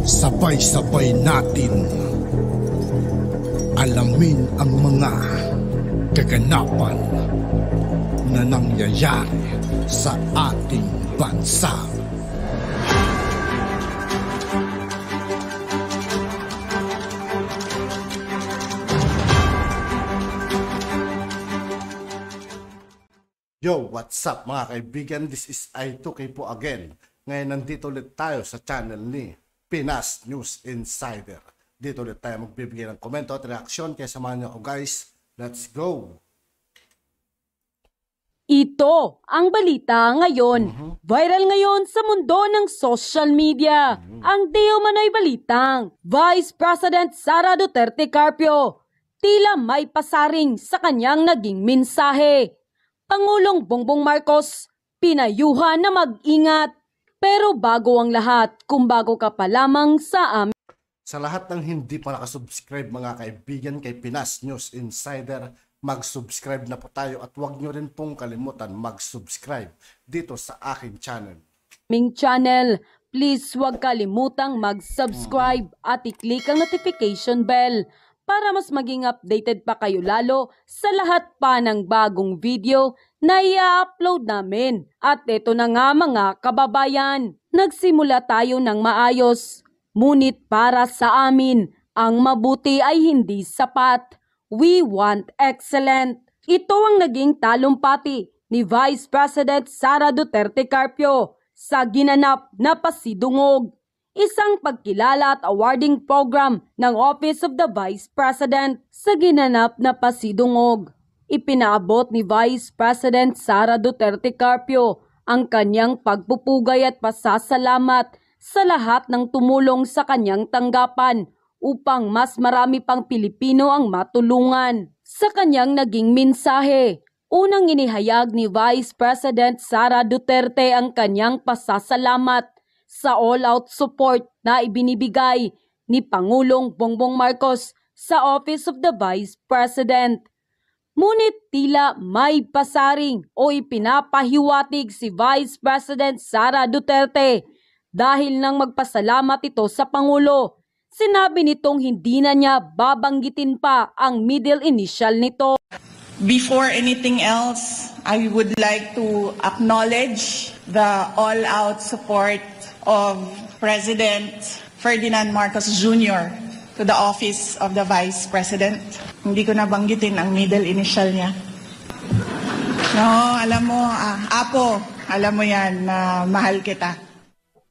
Sabay-sabay natin alamin ang mga kaganapan na nangyayari sa ating bansa. Yo, what's up mga kaibigan? This is I2K po again. Ngayon nandito ulit tayo sa channel ni Pinas News Insider. Dito ulit tayo magbibigay ng komento at reaksyon. Kaya samahan niyo ako guys. Let's go! Ito ang balita ngayon. Viral ngayon sa mundo ng social media. Ang di umano'y balitang Vice President Sara Duterte Carpio tila may pasaring sa kanyang naging mensahe. Pangulong Bongbong Marcos, pinayuhan na mag-ingat. Pero bago ang lahat, kung bago ka pa lamang sa amin. Sa lahat ng hindi pa nakasubscribe mga kaibigan kay Pinas News Insider, mag-subscribe na po tayo at huwag nyo rin pong kalimutan mag-subscribe dito sa aking channel. Please huwag kalimutang mag-subscribe at i-click ang notification bell para mas maging updated pa kayo lalo sa lahat pa ng bagong video na i-upload namin. At ito na nga mga kababayan, nagsimula tayo ng maayos. Ngunit para sa amin, ang mabuti ay hindi sapat. We want excellent. Ito ang naging talumpati ni Vice President Sara Duterte Carpio sa ginanap na pasidungog. Isang pagkilala at awarding program ng Office of the Vice President sa ginanap na pasidungog. Ipinaabot ni Vice President Sara Duterte Carpio ang kanyang pagpupugay at pasasalamat sa lahat ng tumulong sa kanyang tanggapan upang mas marami pang Pilipino ang matulungan. Sa kanyang naging mensahe, unang inihayag ni Vice President Sara Duterte ang kanyang pasasalamat sa all-out support na ibinibigay ni Pangulong Bongbong Marcos sa Office of the Vice President. Ngunit tila may pasaring o ipinapahiwatig si Vice President Sara Duterte dahil nang magpasalamat ito sa Pangulo. Sinabi nitong hindi na niya babanggitin pa ang middle initial nito. Before anything else, I would like to acknowledge the all-out support of President Ferdinand Marcos Jr. to the office of the Vice President. Hindi ko nabanggitin ang middle initial niya. No, alam mo, Apo, alam mo yan na mahal kita.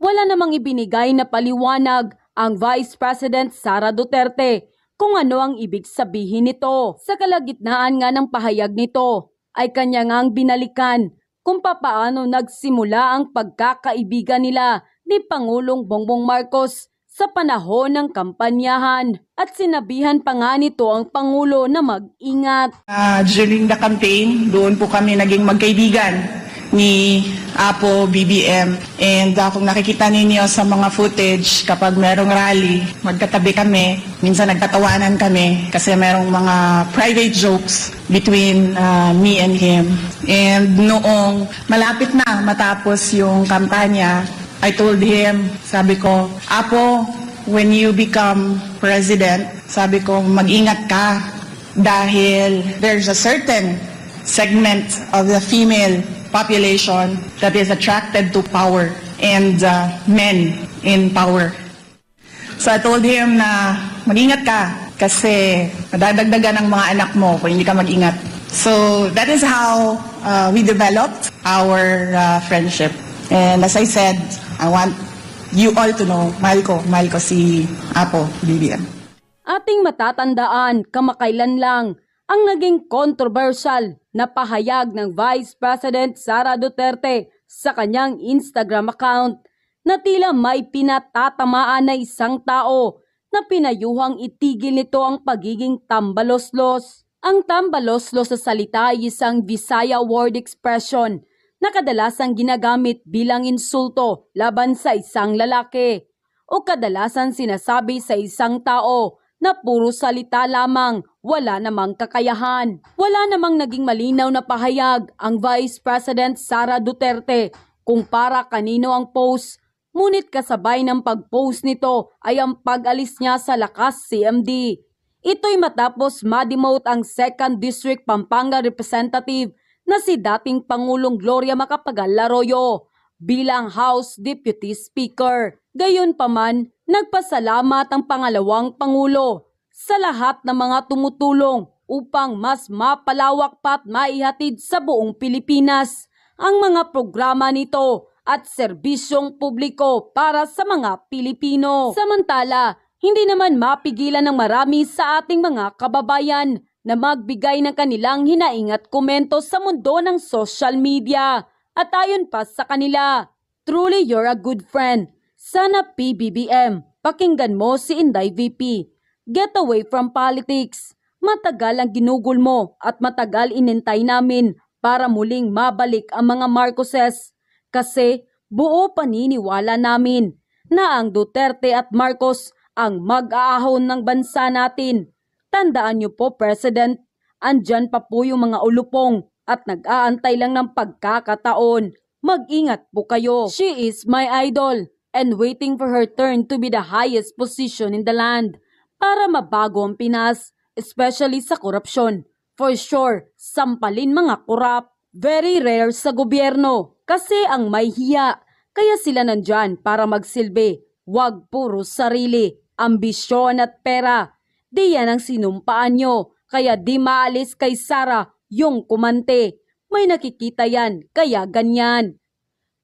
Wala namang ibinigay na paliwanag ang Vice President Sara Duterte kung ano ang ibig sabihin nito. Sa kalagitnaan nga ng pahayag nito ay kanya ngang binalikan kung papaano nagsimula ang pagkakaibigan nila ni Pangulong Bongbong Marcos sa panahon ng kampanyahan at sinabihan pa nga nito ang Pangulo na mag-ingat. During the campaign, doon po kami naging magkaibigan ni Apo BBM, and kung nakikita ninyo sa mga footage kapag merong rally, magkatabi kami, minsan nagtatawanan kami kasi merong mga private jokes between me and him. And noong malapit na matapos yung kampanya, I told him, sabi ko, Apo, when you become president, sabi ko, mag-ingat ka dahil there's a certain segment of the female population that is attracted to power and men in power. So I told him na mag-ingat ka kasi madadagdagan ang mga anak mo kung hindi ka mag-ingat. So that is how we developed our friendship. And as I said, I want you all to know, mahal ko si Apo BBM. Ating matatandaan, kamakailan lang ang naging controversial na pahayag ng Vice President Sara Duterte sa kanyang Instagram account na tila may pinatatamaan na isang tao na pinayuhang itigil nito ang pagiging tambaloslos. Ang tambaloslos sa salita ay isang Visaya word expression na kadalasang ginagamit bilang insulto laban sa isang lalaki o kadalasan sinasabi sa isang tao na puro salita lamang, wala namang kakayahan. Wala namang naging malinaw na pahayag ang Vice President Sara Duterte kung para kanino ang post Ngunit kasabay ng pag-post nito ay ang pag-alis niya sa Lakas CMD. Ito'y matapos ma-demote ang 2nd District Pampanga Representative na si dating Pangulong Gloria Macapagal Arroyo bilang House Deputy Speaker. Gayunpaman, nagpasalamat ang pangalawang Pangulo sa lahat ng mga tumutulong upang mas mapalawak pa at maihatid sa buong Pilipinas ang mga programa nito at serbisyong publiko para sa mga Pilipino. Samantala, hindi naman mapigilan ng marami sa ating mga kababayan na magbigay ng kanilang hinaing at komento sa mundo ng social media. At ayon pa sa kanila, truly you're a good friend. Sana PBBM, pakinggan mo si Inday VP. Get away from politics. Matagal ang ginugol mo at matagal inintay namin para muling mabalik ang mga Marcoses. Kasi buo paniniwala namin na ang Duterte at Marcos ang mag-aahon ng bansa natin. Tandaan niyo po, President, andyan pa po yung mga ulupong at nag-aantay lang ng pagkakataon. Mag-ingat po kayo. She is my idol and waiting for her turn to be the highest position in the land para mabago ang Pinas, especially sa korupsyon. For sure, sampalin mga korap. Very rare sa gobyerno kasi ang may hiya. Kaya sila nandyan para magsilbi. Wag puro sarili, ambisyon at pera. Di yan ang sinumpaan nyo. Kaya di maalis kay Sara yung kumante. May nakikita yan, kaya ganyan.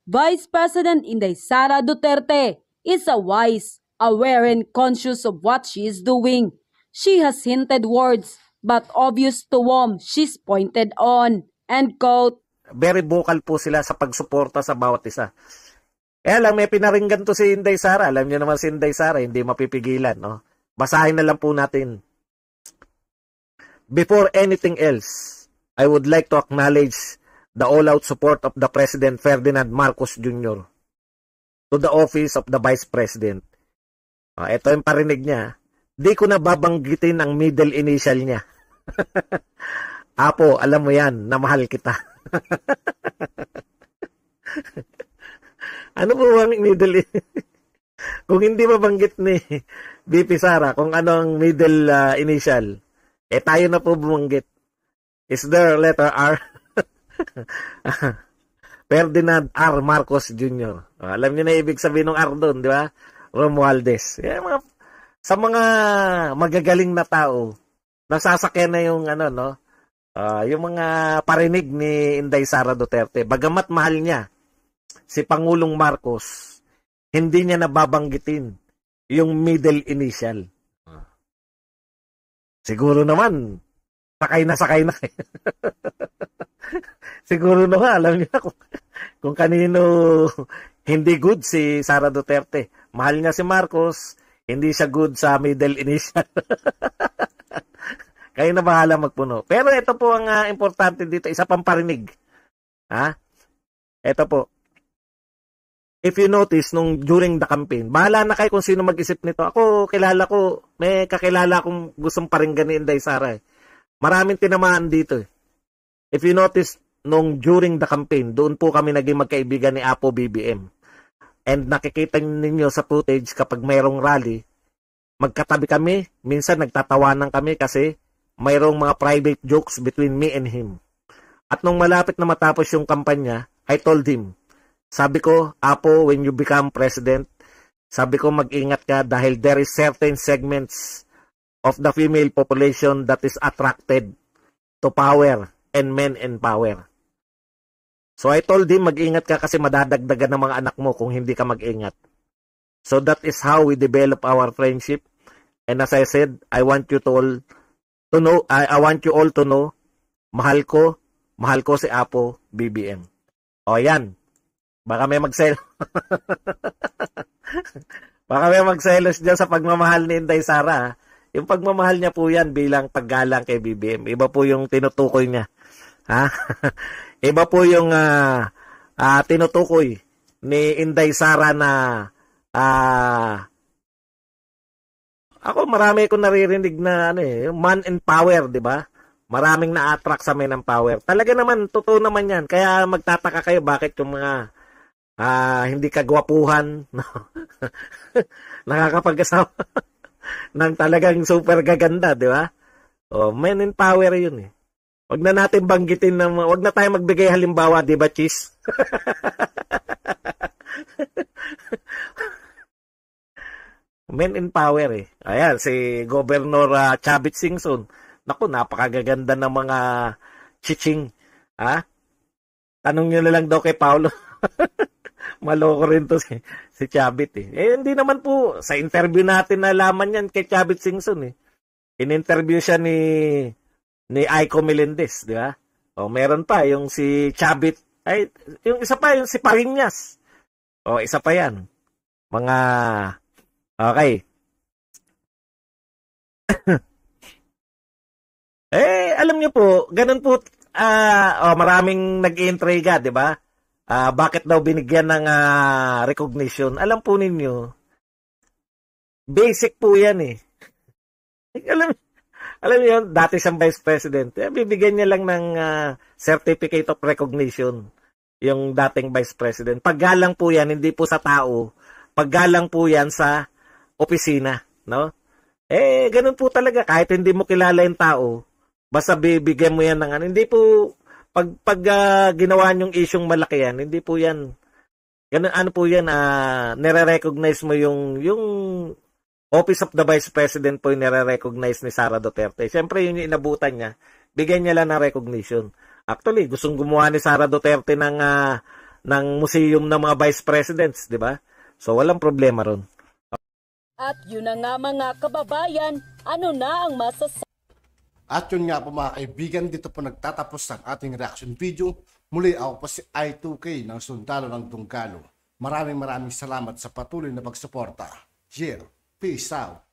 Vice President Inday Sara Duterte is a wise, aware and conscious of what she is doing. She has hinted words, but obvious to whom she's pointed on. End quote. Very vocal po sila sa pagsuporta sa bawat isa. Lang, may pinaringgan to si Inday Sara. Alam niyo naman si Inday Sara, hindi mapipigilan. No? Basahin na lang po natin. Before anything else, I would like to acknowledge the all-out support of the President Ferdinand Marcos Jr. to the office of the Vice President. Ito yung parinig niya. Di ko na babanggitin ang middle initial niya. Apo, alam mo yan, na mahal kita. Ano po ang middle kung hindi mabanggit ni BP Sara kung ano ang middle initial, tayo na po bumanggit. Is there letter R? Ferdinand R. Marcos Jr. Alam niyo na ibig sabihin ng R doon, di ba? Romualdez. Sa mga magagaling na tao, nasasakyan na yung ano, no? Yung mga parinig ni Inday Sara Duterte. Bagamat mahal niya si Pangulong Marcos, hindi niya nababanggitin yung middle initial. Siguro naman, sakay na. Siguro naman, alam niya kung kanino hindi good si Sara Duterte. Mahal niya si Marcos, hindi siya good sa middle initial. Kayo na bahala magpuno. Pero ito po ang importante dito, isa pang parinig. Ito po. If you notice, during the campaign, bahala na kayo kung sino mag-isip nito. Ako, may kakilala akong gustong paringgan ni Inday Sara. Maraming tinamaan dito. If you notice, during the campaign, doon po kami naging magkaibigan ni Apo BBM. And nakikita ninyo sa footage kapag mayroong rally, magkatabi kami, minsan nagtatawanan kami kasi mayroong mga private jokes between me and him. At nung malapit na matapos yung kampanya, I told him, sabi ko, Apo, when you become president, sabi ko mag-ingat ka dahil there is certain segments of the female population that is attracted to power and men in power. So I told him, mag-ingat ka kasi madadagdagan ng mga anak mo kung hindi ka mag-ingat. So that is how we develop our friendship. And as I said, I want you all to know, mahal ko si Apo BBM. O yan. Baka may magselos. Baka may magselos dyan sa pagmamahal ni Inday Sara. Yung pagmamahal niya po yan bilang paggalang kay BBM. Iba po yung tinutukoy niya. Iba po yung tinutukoy ni Inday Sara na ako marami kong naririnig na man in power, di ba? Maraming na-attract sa men in power. Talaga naman, totoo naman yan. Kaya magtataka kayo bakit yung mga hindi kagwapuhan, no? Nakakapag-asawa ng talagang super gaganda, di ba? Oh, men in power yun eh. Wag na natin banggitin na, wag na tayo magbigay halimbawa, di ba, Chis? Men in power eh. Ayan, si Governor Chavit Singson. Naku, napakagaganda ng mga chiching. Ha? Tanong nyo na lang daw kay Paulo. Maloko rin to si Chavit eh. Hindi naman po, sa interview natin nalaman yan kay Chavit Singson eh. In-interview siya ni Aiko Melendez, di ba? O, meron pa, yung si Chavit, ay, yung isa pa, yung si Pariñas. O, isa pa yan. Mga, okay. Alam niyo po, ganun po, maraming nag-iintriga, di ba? Bakit daw binigyan ng recognition? Alam po ninyo, basic po yan eh. Alam niyo yun, dati siyang vice president, bibigyan niya lang ng certificate of recognition yung dating vice president. Paggalang po yan, hindi po sa tao, paggalang po yan sa opisina, no? Ganun po talaga, kahit hindi mo kilala yung tao, basta bibigyan mo yan ng hindi po, pag ginawa niyong isyong malaki yan, hindi po yan, ganun, po yan, nire-recognize mo yung Office of the Vice President po yung nire-recognize ni Sara Duterte. Siyempre, yun yung inabutan niya, bigyan niya lang ng recognition. Actually, gustong gumawa ni Sara Duterte ng museum ng mga vice presidents, di ba? So, walang problema ron. At yun na nga mga kababayan, ano na ang masasabi? At yun nga po mga kaibigan, dito po nagtatapos ang ating reaction video. Muli ako po si I2K ng Sundalo ng Dunggalo. Maraming salamat sa patuloy na pagsuporta. Peace out.